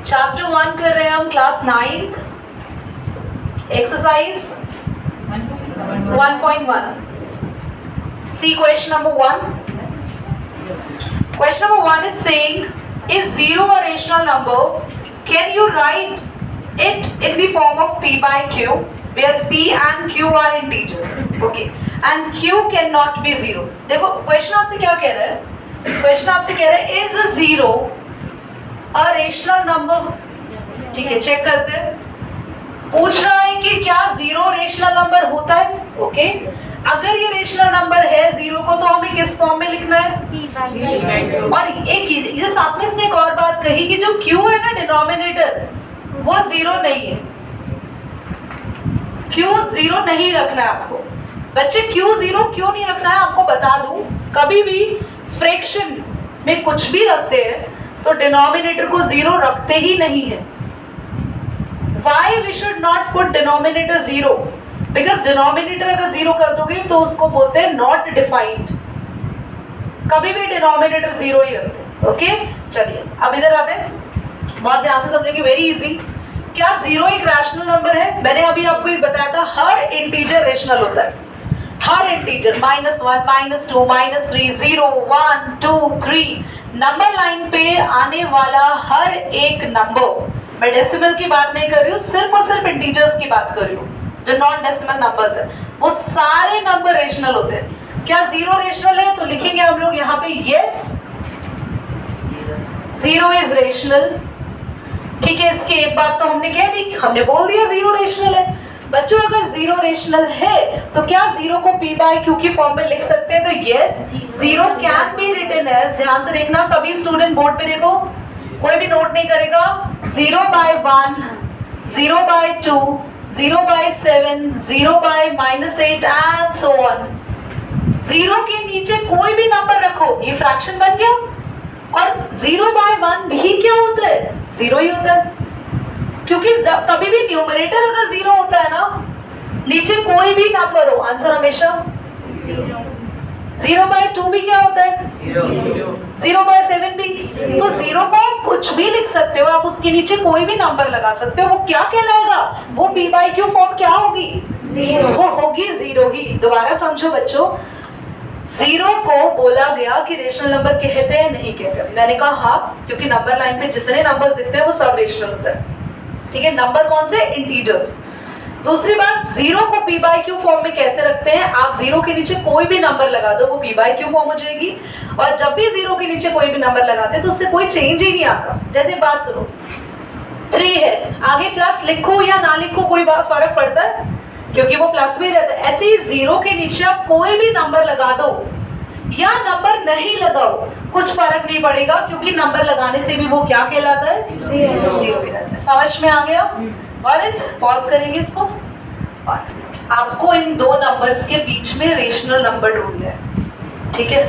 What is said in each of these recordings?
Chapter 1 कर रहे हैं हम, class 9th, exercise 1.1. See question number 1. Question number 1 is saying, is 0 a rational number? Can you write it in the form of p by q, where p and q are integers, okay, and q cannot be 0. देखो question आपसे क्या कह रहा है? Question आपसे कह रहा है is 0 a rational number? ठीक है, चेक करते हैं. पूछ रहा है कि क्या 0 रेशनल नंबर होता है? ओके, अगर ये रेशनल नंबर है 0 को तो हमें किस फॉर्म में लिखना है? और एक ये साथ में इसने एक और बात कही कि जो q है ना डिनोमिनेटर, वो 0 नहीं है. q 0 नहीं रखना है आपको. बच्चे q 0 क्यों नहीं रखना है आपको बता दूं. कभी भी फ्रैक्शन में कुछ भी रखते हैं तो डिनोमिनेटर को 0 रखते ही नहीं है. Why we should not put denominator 0? Because denominator अगर 0 कर दोगे तो उसको बोलते हैं not defined. कभी भी denominator 0 ही रखते हैं. ओके, चलिए अब इधर आते हैं. बहुत ध्यान से समझेंगे, वेरी इजी. क्या 0 एक रैशनल नंबर है? मैंने अभी आपको एक बताया था, हर इंटीजर रेशनल होता है. हर इंटीजर -1, -2, -3, 0, 1, 2, 3, नंबर लाइन पे आने वाला हर एक नंबर, मैं डेसिमल की बात नहीं कर रही हूँ, सिर्फ और सिर्फ इंटीजर्स की बात कर रही हूँ, जो नॉन डेसिमल नंबर्स है, वो सारे नंबर रेशनल होते हैं. क्या 0 रेशनल है? तो लिखेंगे हम लोग यहाँ पे यस, 0 इज रेशनल. ठीक है, इसकी एक बात तो हमने कह दी, हमने बोल दिया 0 रेशनल है. बच्चों अगर 0 रेशनल है तो क्या 0 को p बाय q की फॉर्म में लिख सकते हैं? तो yes, 0 can be written as, ध्यान से देखना सभी स्टूडेंट, बोर्ड पे देखो, कोई भी नोट नहीं करेगा, 0 by 1, 0 by 2, 0 by 7, 0 by -8 and so on. 0 के नीचे कोई भी नंबर रखो, ये फ्रैक्शन बन गया. और 0 बाय 1 भी क्या होता है? 0 ही होता है. क्योंकि कभी भी न्यूमरेटर अगर 0 होता है ना, नीचे कोई भी नंबर हो, आंसर हमेशा 0 बाय 2 भी क्या होता है? 0 बाय 7 भी. तो 0 को आप कुछ भी लिख सकते हो, आप उसके नीचे कोई भी नंबर लगा सकते हो. वो क्या कहलाएगा? वो p बाय q फॉर्म क्या होगी? 0. वो होगी 0 ही. दोबारा समझो बच्चों, 0 को बोला गया कि रेशनल नंबर कहते हैं, नहीं कहते. मैंने कहा हाँ, क्योंकि नंबर लाइन पे जितने नंबर्स दिखते हैं वो सब रेशनल होता है. ठीक है, नंबर कौन से? इंटीजर्स. दूसरी बात, 0 को p बाय q फॉर्म में कैसे रखते हैं? आप 0 के नीचे कोई भी नंबर लगा दो, वो p बाय q फॉर्म हो जाएगी. और जब भी 0 के नीचे कोई भी नंबर लगाते हैं तो उससे कोई चेंज ही नहीं आता. जैसे बात सुनो, 3 है, आगे प्लस लिखो या ना लिखो कोई फर्क पड़ता है? क्योंकि वो प्लस में रहता है. ऐसे ही 0 के नीचे आप कोई भी नंबर लगा दो या नंबर नहीं लगाओ, कुछ फर्क नहीं पड़ेगा, क्योंकि नंबर लगाने से भी वो क्या कहलाता है? 0 ही रहता है. समझ में आ गया? ऑलराइट, पॉज करेंगे इसको. और आपको इन दो नंबर्स के बीच में रेशनल नंबर ढूंढना है. ठीक है,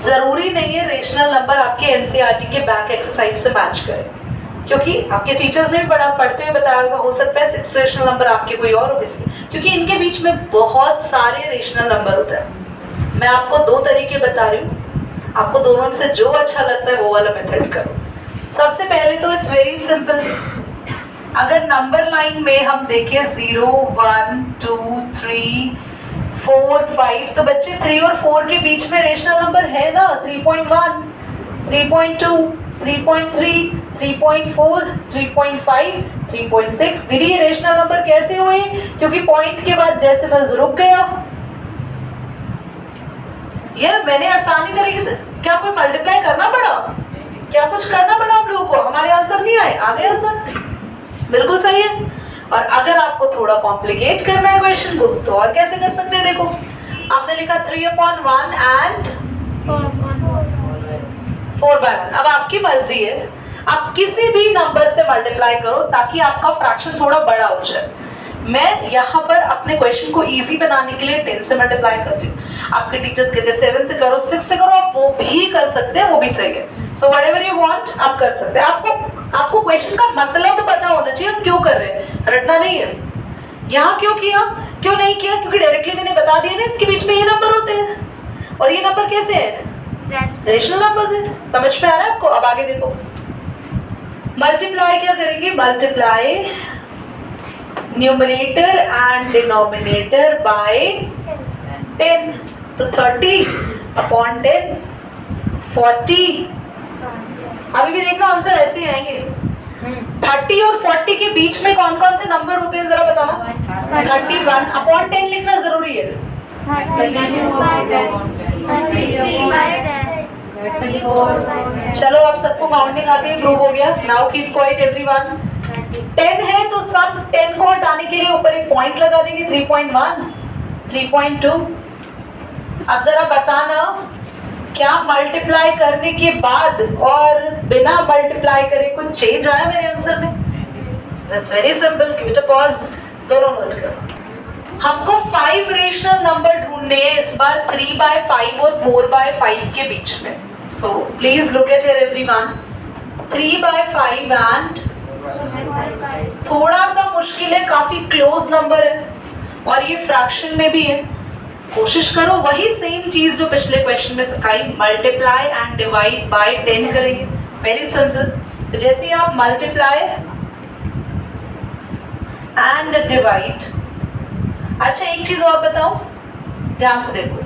जरूरी नहीं है रेशनल नंबर आपके एनसीईआरटी के बैक एक्सरसाइज से मैच करे, क्योंकि आपके टीचर्स ने भी बड़ा पढ़ते हुए बताया होगा, हो सकता है 6 रेशनल नंबर आपके कोई और हो, क्योंकि इनके बीच में बहुत सारे रेशनल नंबर होते हैं. मैं आपको 2 तरीके बता रही हूँ, आपको दोनों में से जो अच्छा लगता है वो वाला मेथड करो. सबसे पहले तो इट्स वेरी सिंपल. अगर नंबर लाइन में हम देखें 0, 1, 2, 3, 4, 5, तो बच्चे 3 और 4 के बीच में रेशनल नंबर है ना. 3.1, 3.2, 3.3, 3.4, 3.5, 3.6. दीदी ये रेशनल नंबर कैसे हुए? क्योंकि पॉइंट के बाद डेसिमल्स रुक गया. यार मैंने आसानी तरीके से, क्या कोई मल्टीप्लाई करना पड़ा? क्या कुछ करना पड़ा हम लोगों को? हमारे आंसर नहीं आए, आ गए आंसर. बिल्कुल सही है. और अगर आपको थोड़ा कॉम्प्लिकेट करना है क्वेश्चन को तो और कैसे कर सकते हैं? देखो, आपने लिखा 3/1 एंड 4/1. अब आपकी मर्जी है, आप किसी भी नंबर से मल्टीप्लाई करो ताकि आपका फ्रैक्शन थोड़ा बड़ा हो जाए. मैं यहाँ पर अपने क्वेश्चन को इजी बनाने के लिए 10 से मल्टीप्लाई करती हूँ. आपके टीचर्स कहते हैं 7 से करो, 6 से करो, आप वो भी कर सकते हैं, वो भी सही है. सो व्हाटएवर यू वांट आप कर सकते हैं. आपको क्वेश्चन का मतलब पता होना चाहिए, हम क्यों कर रहे हैं, रटना नहीं है. यहाँ क्यों किया, क्यों नहीं किया? क्योंकि डायरेक्टली मैंने बता दिया ना, इसके बीच में ये नंबर होते हैं और ये नंबर कैसे है? रेशनल नंबर्स है. समझ में आ रहा है आपको? अब आगे देखो, मल्टीप्लाई क्या करेंगे, multiply numerator and denominator by 10, तो 30/10 40। अभी भी देखना आंसर ऐसे ही आएंगे। 30 और 40 के बीच में कौन कौन से नंबर होते हैं जरा बताना। 31/10 लिखना जरूरी है। चलो आप सबको काउंटिंग आती है, प्रूव हो गया। Now keep quiet everyone. 10 है तो सब 10 को हटाने के लिए ऊपर एक पॉइंट लगा देंगे, 3.1 3.2। अब जरा बताना क्या मल्टीप्लाई करने के बाद और बिना मल्टीप्लाई करे कुछ चेंज आया मेरे आंसर में? That's very simple. Give it a pause, दोनों नोट करो। हमको 5 रेशनल नंबर ढूंढने हैं इस बार 3/5 और 4/5 के बीच में। So please look at here everyone. 3/5 and थोड़ा सा मुश्किल है, काफी क्लोज नंबर है और ये फ्रैक्शन में भी है। कोशिश करो वही सेम चीज जो पिछले क्वेश्चन में सिखाई, मल्टीप्लाई एंड डिवाइड बाय 10 करेंगे। Very simple. तो जैसे आप मल्टीप्लाई एंड डिवाइड। अच्छा एक चीज और बताऊं, ध्यान से देखो,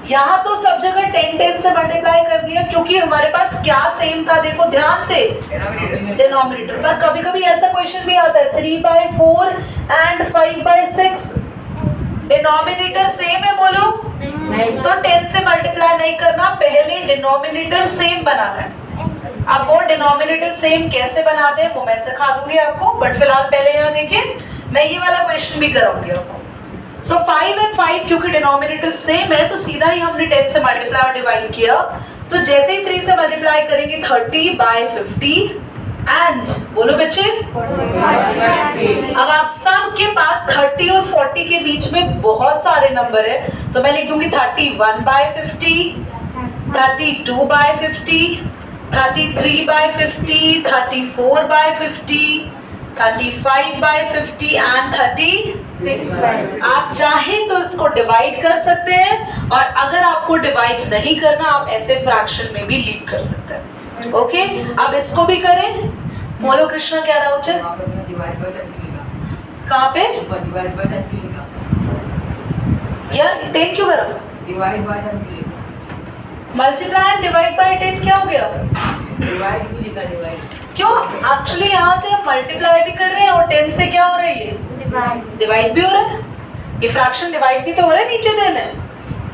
यहाँ तो सब जगह 10 से मल्टीप्लाई कर दिया क्योंकि हमारे पास क्या सेम था, देखो ध्यान से, डिनोमिनेटर। पर कभी कभी ऐसा क्वेश्चन भी आता है 3/4 एंड 5/6, डिनोमिनेटर सेम है, बोलो नहीं। तो 10 से मल्टीप्लाई नहीं करना, पहले डिनोमिनेटर सेम बनाना है। अब वो डिनोमिनेटर सेम कैसे बनाते हैं वो मैं सिखा दूंगी आपको, बट फिलहाल पहले यहाँ देखिए, मैं ये वाला क्वेश्चन भी कराऊंगी आपको। सो 5 और 5 क्योंकि डिनोमिनेटर सेम है तो सीधा ही हमने 10 से मल्टीप्लाई और डिवाइड किया। तो जैसे ही 3 से मल्टीप्लाई करेंगे 30/50 एंड बोलो बच्चे, अब आप सब के पास 30 और 40 के बीच में बहुत सारे नंबर है, तो मैं लिख दूंगी 31/50, 32/50, 33/50, 34/50, 35/50 एंड 36। आप चाहें तो इसको डिवाइड कर सकते हैं और अगर आपको डिवाइड नहीं करना आप ऐसे फ्रैक्शन में भी लीड कर सकते हैं। ओके, अब इसको भी करें। बोलो कृष्णा क्या डाउट है? कहाँ पे यार 10 क्यों करा? मल्टीप्लाई एंड डिवाइड बाय 10 क्या हो गया? क्यों? एक्चुअली यहाँ से हम मल्टीप्लाई भी कर रहे हैं और 10 से क्या हो रहा है, ये डिवाइड भी हो रहा है। ये फ्रैक्शन डिवाइड भी तो हो रहा है, नीचे 10 है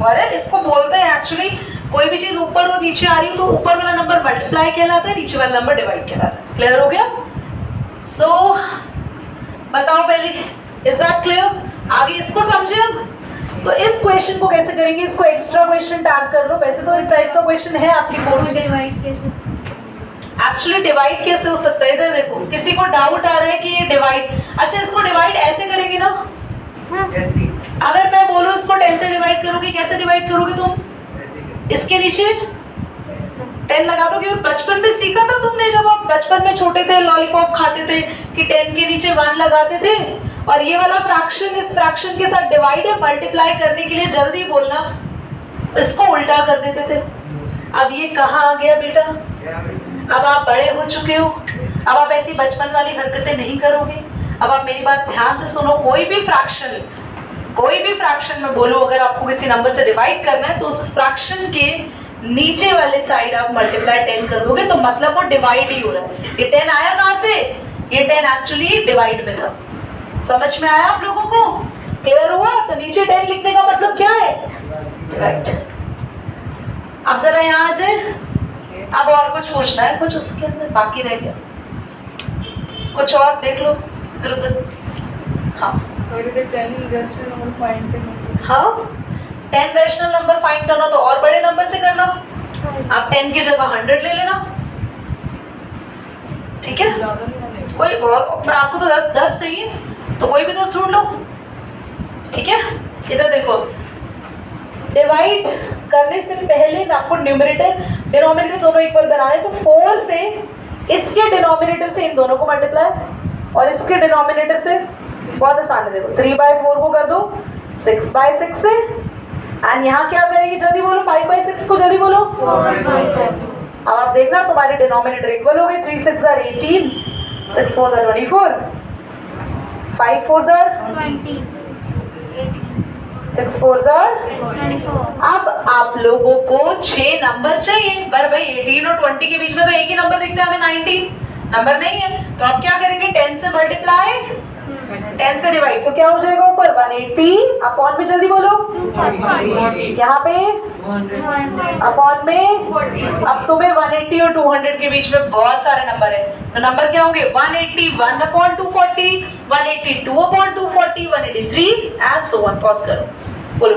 और इसको बोलते हैं एक्चुअली कोई भी चीज ऊपर और नीचे आ रही है तो ऊपर वाला नंबर मल्टीप्लाई कहलाता है, नीचे वाला नंबर डिवाइड कहलाता है। क्लियर हो गया? सो बताओ पहले, इज दैट क्लियर? आगे इसको समझे। अब तो इस क्वेश्चन को कैसे करेंगे, इसको एक्स्ट्रा क्वेश्चन टैग कर लो। वैसे तो इस टाइप का क्वेश्चन है आपके कोर्स में। एक्चुअली डिवाइड कैसे हो सकता है, इधर देखो, किसी को डाउट आ रहा है कि ये डिवाइड, अच्छा इसको डिवाइड ऐसे करेंगे ना। अगर मैं बोलूं इसको 10 से डिवाइड करोगे, कैसे डिवाइड करोगे तुम? इसके नीचे 10 लगा दोगे। और बचपन में सीखा था तुमने, जब आप बचपन में छोटे थे लॉलीपॉप खाते थे कि 10 के नीचे 1 लगाते थे। और ये वाला फ्रैक्शन इस फ्रैक्शन के साथ डिवाइड है, मल्टीप्लाई करने के लिए जल्दी बोलना इसको उल्टा कर देते थे। अब ये कहाँ आ गया बेटा? अब आप बड़े हो चुके हो, अब आप ऐसी बचपन वाली हरकतें नहीं करोगे। अब आप मेरी बात ध्यान से सुनो, कोई भी फ्रैक्शन में बोलो, अगर आपको किसी नंबर से डिवाइड करना है तो उस फ्रैक्शन के नीचे वाले साइड आप मल्टीप्लाई 10 कर दोगे तो मतलब वो डिवाइड ही हो रहा है। ये 10 आया कहाँ से? ये 10 एक्चुअली डिवाइड में था। समझ में आया आप लोगों को? क्लियर हुआ? तो नीचे 10 लिखने का मतलब क्या है? डिवाइड। अब जरा यहाँ आ जाए। अब और कुछ पूछना है? कुछ उसके अंदर बाकी रह गया? कुछ और देख लो इधर उधर। हाँ, 10 रैशनल नंबर फाइंड करना तो और बड़े नंबर से करना। आप 10 की जगह 100 ले लेना, ठीक है? कोई और आपको तो 10 चाहिए तो कोई भी 10 ढूंढ लो, ठीक है? इधर देखो, डिवाइड करने से पहले आपको न्यूमरेटर डिनोमिनेटर दोनों इक्वल बनाने, तो 4 से इसके डिनोमिनेटर से इन दोनों को मल्टीप्लाई और इसके डिनोमिनेटर से, बहुत आसान है, देखो 3/4 को कर दो 6/6 से। एंड यहाँ क्या करेंगे, जल्दी बोलो, 5/6 को जल्दी बोलो। अब आप देखना तुम्हारे डिनोमिनेटर इक्वल हो गए, 3 6 are 18, 6 4 are 24, 5 4 are 20, 6 4 are 24. अब आप लोगों को 6 नंबर चाहिए, पर भाई 18 और 20 के बीच में तो एक ही नंबर दिखता है हमें, 19 नंबर नहीं है, तो आप क्या करेंगे, 10 से मल्टीप्लाई, 10 से डिवाइड, तो क्या हो जाएगा ऊपर 180 अपॉन में, जल्दी बोलो, 240. यहाँ पे 200. अपॉन में, अब तुम्हें 180 और 200 के बीच में बहुत सारे नंबर है, तो नंबर क्या होंगे, 181 upon 240, 182 upon 240, 183 and so on. Pause करो, बोलो।